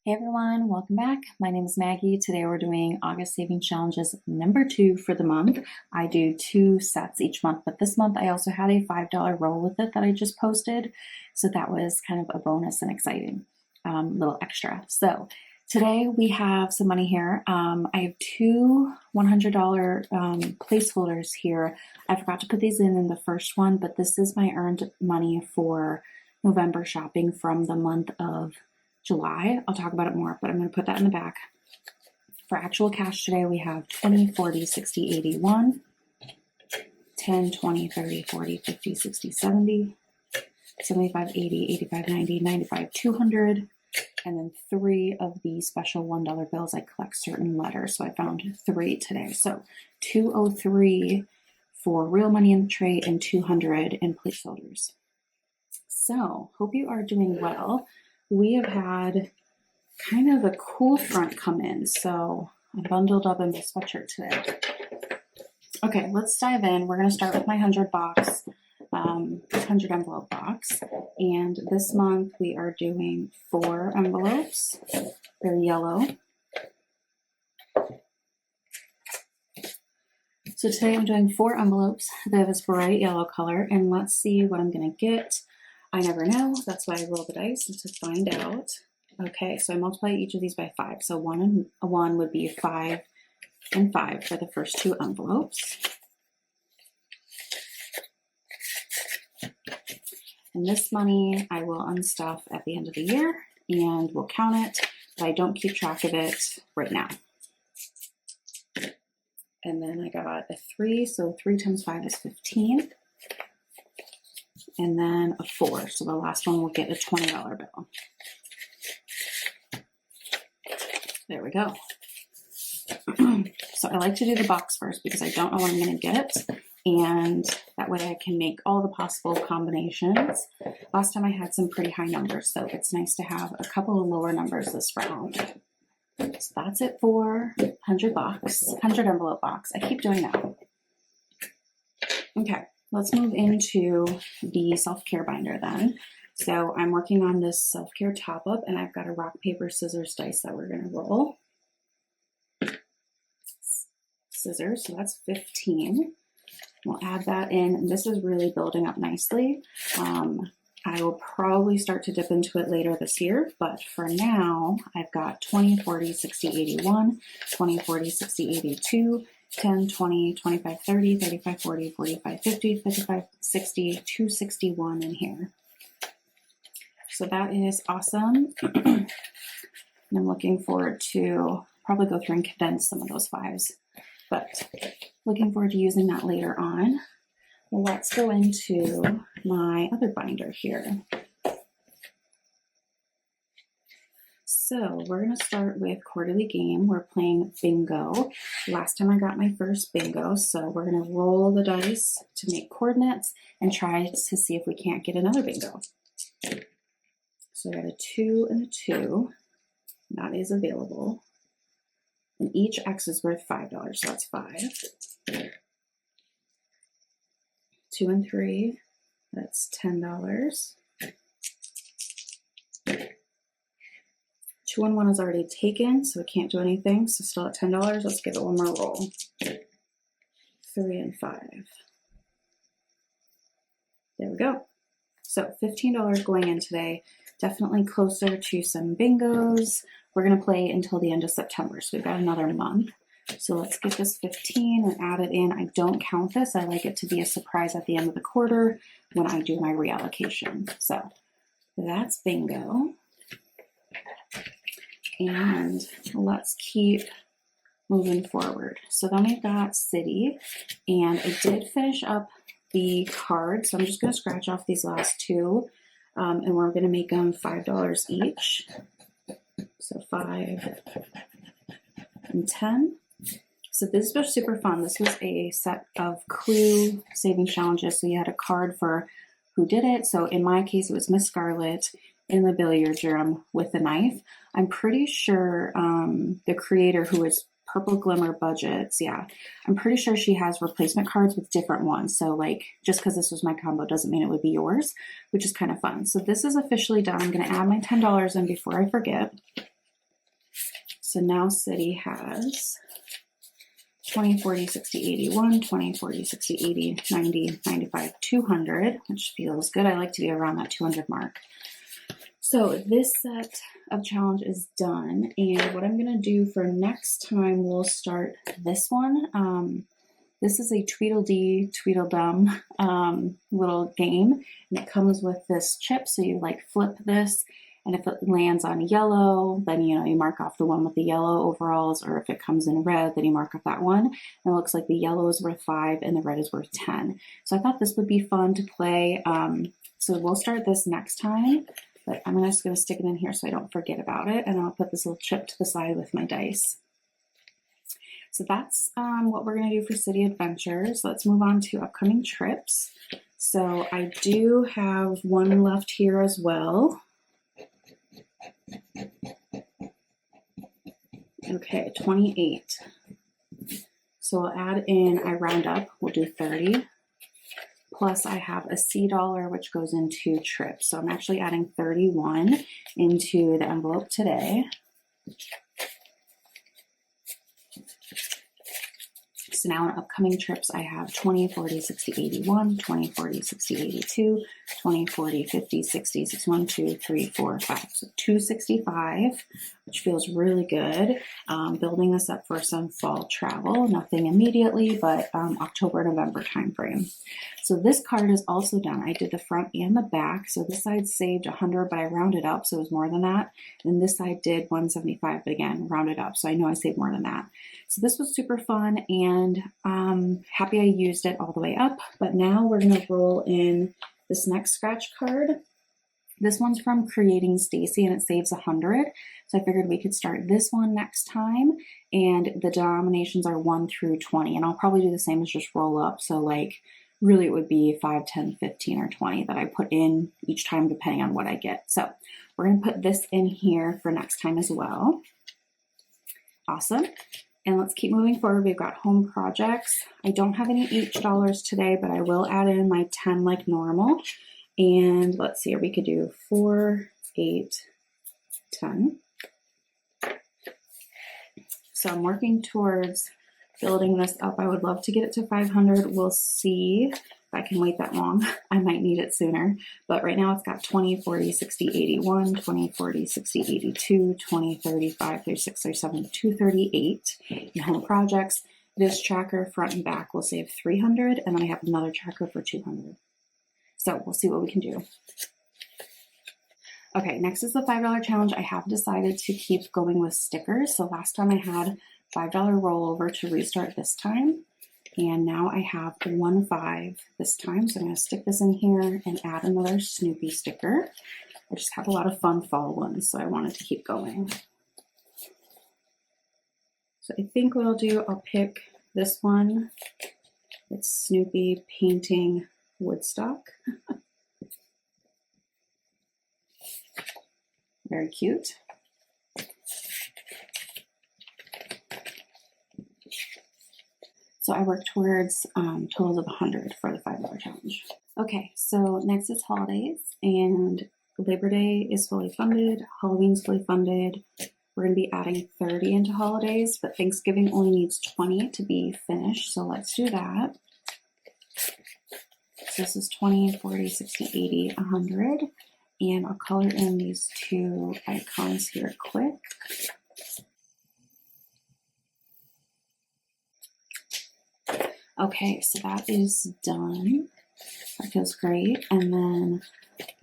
Hey everyone, welcome back. My name is Maggie. Today we're doing August Savings Challenges number 2 for the month. I do 2 sets each month, but this month I also had a $5 roll with it that I just posted. So that was kind of a bonus and exciting, little extra. So today we have some money here. I have 2 $100 placeholders here. I forgot to put these in the first one, but this is my earned money for November shopping from the month of July. I'll talk about it more, but I'm going to put that in the back. For actual cash today, we have 20, 40, 60, 80, 1, 10, 20, 30, 40, 50, 60, 70, 75, 80, 85, 90, 95, 200, and then 3 of the special $1 bills. I collect certain letters, so I found 3 today. So 203 for real money in the tray and 200 in placeholders. So hope you are doing well. We have had kind of a cool front come in, so I bundled up in my sweatshirt today. Okay, let's dive in. We're going to start with my 100 box, 100 envelope box, and this month we are doing 4 envelopes. They're yellow. So today I'm doing 4 envelopes that have this bright yellow color, and let's see what I'm going to get. I never know. That's why I roll the dice to find out. Okay, so I multiply each of these by 5. So 1 and 1 would be 5 and 5 for the first 2 envelopes. And this money I will unstuff at the end of the year and we'll count it, but I don't keep track of it right now. And then I got a 3, so 3 times 5 is 15. And then a 4, so the last one will get a $20 bill. There we go. So I like to do the box first because I don't know what I'm going to get, and that way I can make all the possible combinations. Last time I had some pretty high numbers, so it's nice to have a couple of lower numbers this round. So that's it for 100 envelope box. I keep doing that. Okay. Let's move into the self-care binder then. So I'm working on this self-care top-up, and I've got a rock, paper, scissors dice that we're going to roll. Scissors, so that's 15. We'll add that in, and this is really building up nicely. I will probably start to dip into it later this year, but for now, I've got 20, 40, 60, 81, 20, 40, 60, 82, 10, 20, 25, 30, 35, 40, 45, 50, 55, 60, 261 in here. So that is awesome. And I'm looking forward to probably go through and condense some of those 5s, but looking forward to using that later on. Let's go into my other binder here. So we're going to start with quarterly game. We're playing bingo. Last time I got my first bingo, so we're going to roll the dice to make coordinates and try to see if we can't get another bingo. So I got a 2 and a 2. That is available. And each X is worth $5, so that's 5. 2 and 3, that's $10. 2 and 1 is already taken, so we can't do anything. So still at $10. Let's give it one more roll. 3 and 5. There we go. So $15 going in today. Definitely closer to some bingos. We're going to play until the end of September, so we've got another month. So let's get this 15 and add it in. I don't count this. I like it to be a surprise at the end of the quarter when I do my reallocation. So that's bingo. And let's keep moving forward. So then we've got city, and I did finish up the card. So I'm just going to scratch off these last 2, and we're going to make them $5 each. So 5 and 10. So this was super fun. This was a set of clue savings challenges. So you had a card for who did it. So in my case, it was Miss Scarlet in the billiard room with the knife. I'm pretty sure the creator, who is Purple Glimmer Budgets, yeah, I'm pretty sure she has replacement cards with different ones. So like, just because this was my combo doesn't mean it would be yours, which is kind of fun. So this is officially done. I'm going to add my $10 in before I forget. So now City has 20, 40, 60, 80, 1, 20, 40, 60, 80, 90, 95, 200, which feels good. I like to be around that 200 mark. So this set of challenge is done. And what I'm going to do for next time, we'll start this one. This is a Tweedledee, Tweedledum little game. And it comes with this chip. So you like flip this. And if it lands on yellow, then you mark off the one with the yellow overalls, or if it comes in red, then you mark off that one. And it looks like the yellow is worth 5 and the red is worth 10. So I thought this would be fun to play. So we'll start this next time, but I'm just going to stick it in here so I don't forget about it. And I'll put this little chip to the side with my dice. So that's what we're going to do for City Adventures. Let's move on to upcoming trips. So I do have one left here as well. Okay, 28. So we'll add in, I round up, we'll do 30. Plus I have a $C, which goes into trips. So I'm actually adding 31 into the envelope today. So now on upcoming trips, I have 20, 40, 60, 81, 20, 40, 60, 82, 20, 40, 50, 60, 61, 2, 3, 4, 5. So 265, which feels really good. Building this up for some fall travel, nothing immediately, but October, November timeframe. So this card is also done. I did the front and the back. So this side saved 100, but I rounded up, so it was more than that. And this side did 175, but again, rounded up. So I know I saved more than that. So this was super fun, and happy I used it all the way up. But now we're going to roll in this next scratch card. This one's from Creating Stacy, and it saves 100. So I figured we could start this one next time. And the denominations are 1 through 20. And I'll probably do the same as just roll up. So like really it would be 5, 10, 15, or 20 that I put in each time depending on what I get. So we're going to put this in here for next time as well. Awesome. And let's keep moving forward. We've got home projects. I don't have any H dollars today, but I will add in my 10 like normal. And let's see, we could do 4, 8, 10. So I'm working towards building this up. I would love to get it to 500. We'll see if I can wait that long. I might need it sooner. But right now it's got 20, 40, 60, 81, 20, 40, 60, 82, 20, 35, 36, 37, 238 in home projects. This tracker front and back will save 300, and then I have another tracker for 200. So we'll see what we can do. Okay, next is the $5 challenge. I have decided to keep going with stickers. So last time I had $5 rollover to restart this time. And now I have 1.5 this time. So I'm going to stick this in here and add another Snoopy sticker. I just have a lot of fun fall ones, so I wanted to keep going. So I think what I'll do, I'll pick this one. It's Snoopy painting Woodstock. Very cute. So I work towards totals of 100 for the $5 challenge. Okay, so next is holidays, and Labor Day is fully funded, Halloween's fully funded. We're going to be adding 30 into holidays, but Thanksgiving only needs 20 to be finished, so let's do that. So this is 20, 40, 60, 80, 100, and I'll color in these two icons here quick. Okay, so that is done. That feels great. And then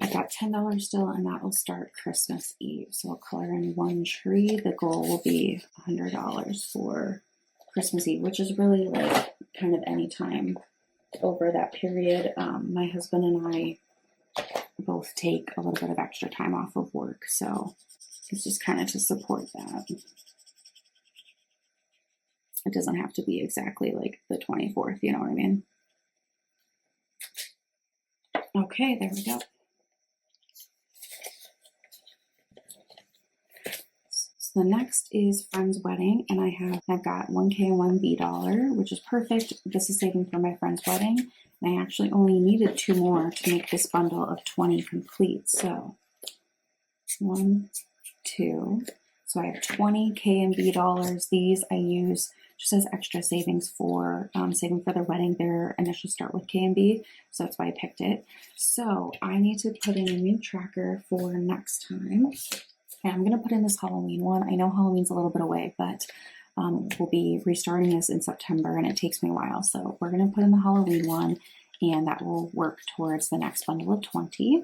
I got $10 still, and that will start Christmas Eve. So I'll color in one tree. The goal will be $100 for Christmas Eve, which is really like kind of any time over that period. My husband and I both take a little bit of extra time off of work, so it's just kind of to support that. It doesn't have to be exactly like the 24th, you know what I mean? Okay, there we go. So the next is friend's wedding, and I've got 1K and 1 B dollar, which is perfect. This is saving for my friend's wedding. And I actually only needed 2 more to make this bundle of 20 complete. So 1, 2. So So I have 20 K&B dollars. These I use just as extra savings for saving for their wedding. Their initial start with K&B, so that's why I picked it. So I need to put in a new tracker for next time. And I'm gonna put in this Halloween one. I know Halloween's a little bit away, but we'll be restarting this in September and it takes me a while. So we're gonna put in the Halloween one and that will work towards the next bundle of 20.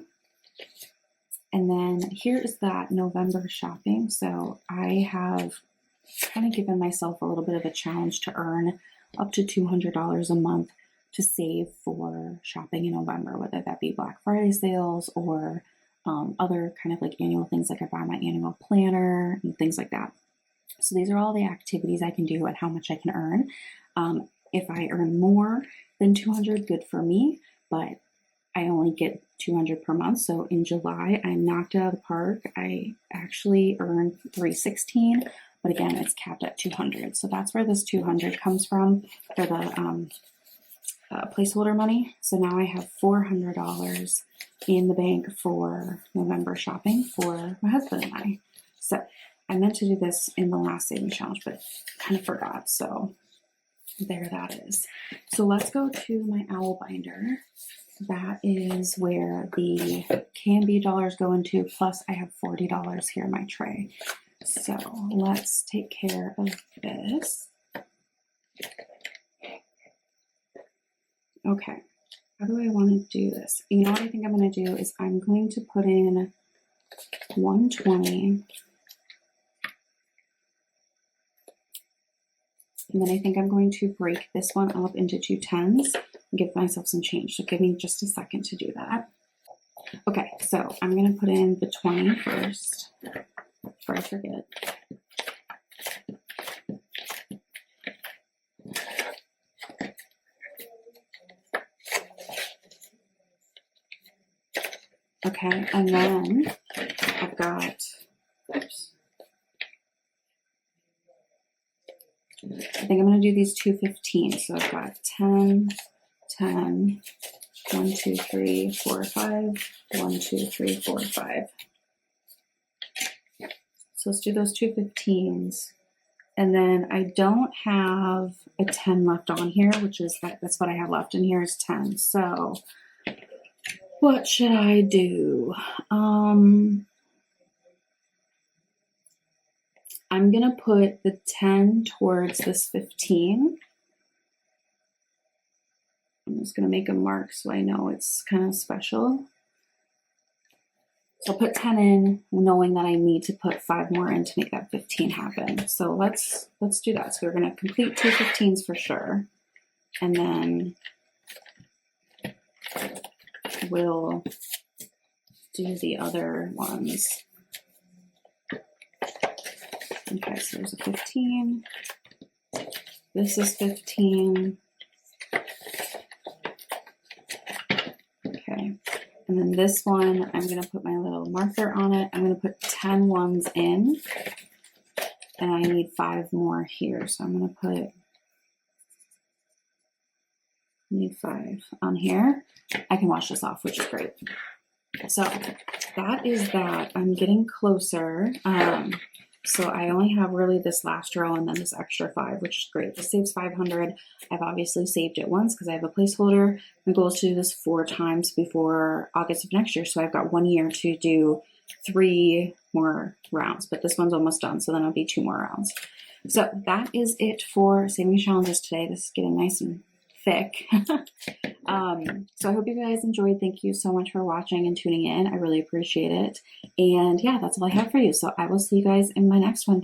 And then here is that November shopping. So I have kind of given myself a little bit of a challenge to earn up to $200 a month to save for shopping in November, whether that be Black Friday sales or other kind of like annual things, like I buy my annual planner and things like that. So these are all the activities I can do and how much I can earn. If I earn more than 200, good for me, but I only get 200 per month. So in July, I knocked it out of the park. I actually earned 316, but again, it's capped at 200. So that's where this 200 comes from for the placeholder money. So now I have $400 in the bank for November shopping for my husband and I. So I meant to do this in the last savings challenge, but kind of forgot. So there that is. So let's go to my owl binder. That is where the K&B dollars go into, plus I have $40 here in my tray. So let's take care of this. Okay, how do I want to do this? You know what I think I'm going to do is I'm going to put in 120. And then I think I'm going to break this one up into 2 10s and give myself some change. So give me just a second to do that. Okay, so I'm going to put in the 20 first before I forget. Okay, and then I've got, oops. I think I'm going to do these 2 15s. So I've got 10, 10, 1, 2, 3, 4, 5, 1, 2, 3, 4, 5. So let's do those 2 15s. And then I don't have a 10 left on here, which is that's what I have left in here is 10. So what should I do? I'm going to put the 10 towards this 15. I'm just going to make a mark so I know it's kind of special. So I'll put 10 in, knowing that I need to put 5 more in to make that 15 happen. So let's do that. So we're going to complete 2 15s for sure. And then we'll do the other ones. Okay, so there's a 15. This is 15. Okay, and then this one, I'm going to put my little marker on it. I'm going to put 10 ones in, and I need 5 more here. So I'm going to put, need 5 on here. I can wash this off, which is great. So that is that. I'm getting closer. So I only have really this last row and then this extra 5, which is great. This saves 500. I've obviously saved it once because I have a placeholder. My goal is to do this 4 times before August of next year. So I've got 1 year to do 3 more rounds, but this one's almost done. So then it'll be 2 more rounds. So that is it for savings challenges today. This is getting nice and thick. So I hope you guys enjoyed. Thank you so much for watching and tuning in. I really appreciate it. And yeah, that's all I have for you. So I will see you guys in my next one.